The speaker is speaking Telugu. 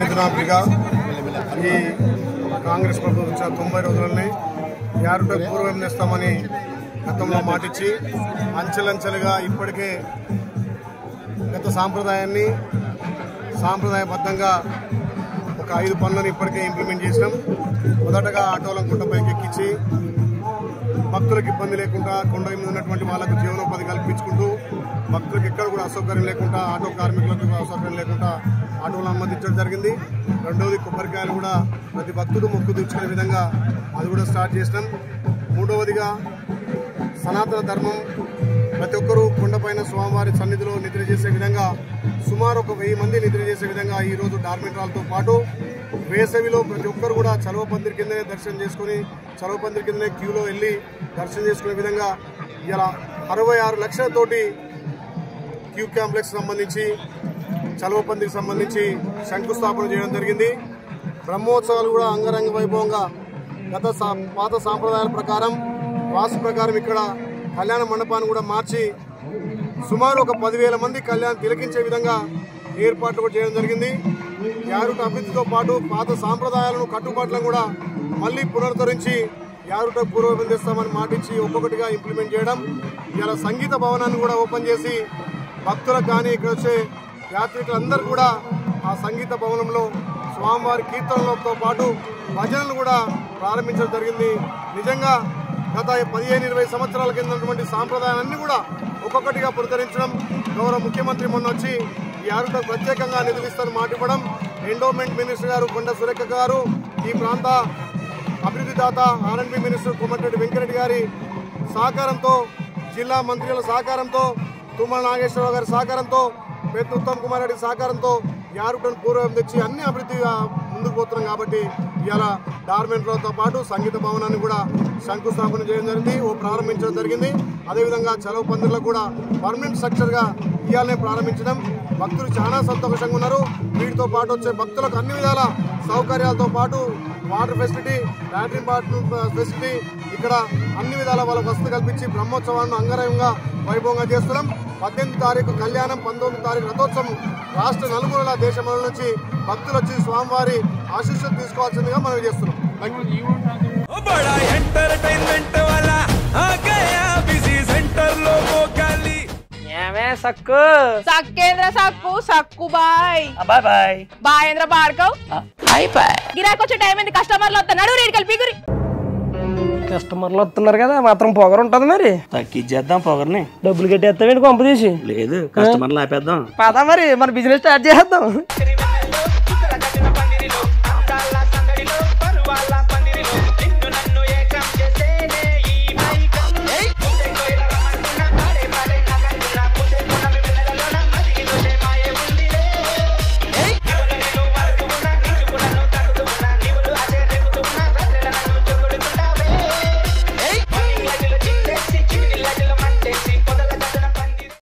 ఈ కాంగ్రెస్ ప్రభుత్వం 90 రోజులని యారుట పూర్వం చేస్తామని గతంలో మాటిచ్చి అంచెలంచెలుగా ఇప్పటికే గత సాంప్రదాయబద్ధంగా ఒక 5 పనులను ఇప్పటికే ఇంప్లిమెంట్ చేసినాం. మొదటగా ఆటోలను గుట్టపైకి ఎక్కించి భక్తులకు ఇబ్బంది లేకుండా కొండ మీద ఉన్నటువంటి వాళ్ళకు జీవనోపాధి కల్పించుకుంటూ భక్తులకు ఎక్కడ కూడా అసౌకర్యం లేకుండా ఆటో కార్మికులకు అసౌకర్యం లేకుండా ఆటోలను అనుమతించడం జరిగింది. రెండవది కొబ్బరికాయలు కూడా ప్రతి భక్తుడు మొక్కు తీర్చుకునే విధంగా అది కూడా స్టార్ట్ చేసినాం. మూడవదిగా సనాతన ధర్మం ప్రతి ఒక్కరూ కొండపైన స్వామివారి సన్నిధిలో నిద్ర చేసే విధంగా సుమారు ఒక 1000 మంది నిద్ర చేసే విధంగా ఈరోజు డార్మెంటరాలతో పాటు వేసవిలో ప్రతి ఒక్కరు కూడా చలువ పందిరి కిందనే దర్శనం చేసుకుని చలువ పందిరి కిందనే క్యూలో వెళ్ళి దర్శనం చేసుకునే విధంగా ఇలా 66 లక్షలతోటి క్యూ కాంప్లెక్స్ సంబంధించి చలువ పందిరికి సంబంధించి శంకుస్థాపన చేయడం జరిగింది. బ్రహ్మోత్సవాలు కూడా అంగరంగ వైభవంగా పాత సాంప్రదాయాల ప్రకారం వాస్తు ప్రకారం ఇక్కడ కళ్యాణ మండపాన్ని కూడా మార్చి సుమారు ఒక 10,000 మంది కళ్యాణం తిలకించే విధంగా ఏర్పాట్లు కూడా చేయడం జరిగింది. యారుట అభివృద్ధితో పాటు పాత సాంప్రదాయాలను కట్టుబాట్లను కూడా మళ్ళీ పునరుద్ధరించి యారుట పూర్వం చేస్తామని మాటిచ్చి ఒక్కొక్కటిగా ఇంప్లిమెంట్ చేయడం. ఇలా సంగీత భవనాన్ని కూడా ఓపెన్ చేసి భక్తులకు కానీ ఇక్కడ వచ్చే యాత్రికులందరూ కూడా ఆ సంగీత భవనంలో స్వామివారి కీర్తనలతో పాటు భజనలు కూడా ప్రారంభించడం జరిగింది. నిజంగా గత 15-20 సంవత్సరాల కింద ఉన్నటువంటి సాంప్రదాయాలన్నీ కూడా ఒక్కొక్కటిగా పునరుద్ధరించడం. గౌరవ ముఖ్యమంత్రి మొన్న వచ్చి ఈ యారుటకు ప్రత్యేకంగా నిధులు ఇస్తారని మాట ఇవ్వడం, ఎండోమెంట్ మినిస్టర్ గారు కొండ సురేఖ గారు, ఈ ప్రాంత అభివృద్ధి దాత ఆర్ఎండ్బి మినిస్టర్ కోమటిరెడ్డి వెంకరెడ్డి గారి సహకారంతో, జిల్లా మంత్రుల సహకారంతో, తుమ్మల నాగేశ్వరరావు గారి సహకారంతో, పెద్ద ఉత్తమ్ కుమార్ రెడ్డి సహకారంతో యారుటను పూర్వం తెచ్చి అన్ని అభివృద్ధిగా ముందుకు పోతున్నాం. కాబట్టి ఇవాళ డార్మెంట్లతో పాటు సంగీత భవనాన్ని కూడా శంకుస్థాపన చేయడం జరిగింది, ప్రారంభించడం జరిగింది. అదేవిధంగా చలువ పందిర్లకు కూడా పర్మనెంట్ స్ట్రక్చర్గా ఇవాళనే ప్రారంభించడం. భక్తులు చాలా సంతోషంగా ఉన్నారు. వీటితో పాటు వచ్చే భక్తులకు అన్ని విధాల సౌకర్యాలతో పాటు వాటర్ ఫెసిలిటీ, లాట్రిన్ ఫెసిలిటీ ఇక్కడ అన్ని విధాల వాళ్ళకు వసతి కల్పించి బ్రహ్మోత్సవాన్ని అంగరంగంగా వైభవంగా చేస్తున్నాం. 18వ తారీఖు కళ్యాణం, 19వ తారీఖు రథోత్సవం రాష్ట్ర నలుమూలల దేశముల నుంచి భక్తులు వచ్చి స్వామివారి ఆశీస్సులు తీసుకోవాల్సిందిగా మనం చేస్తున్నాం. గిరాకొచ్చే టైం ఏంది? కస్టమర్లు వస్తున్నారు, రేడికల్ కస్టమర్లు వస్తున్నారు కదా, మాత్రం పొగరు ఉంటది. మరి తగ్గించేద్దాం పొగర్ని. డబ్బులు కట్టేస్తామేంటి కొంప తీసి? లేదు, కస్టమర్లు ఆపేద్దాం. పదా మరి మన బిజినెస్ స్టార్ట్ చేద్దాం.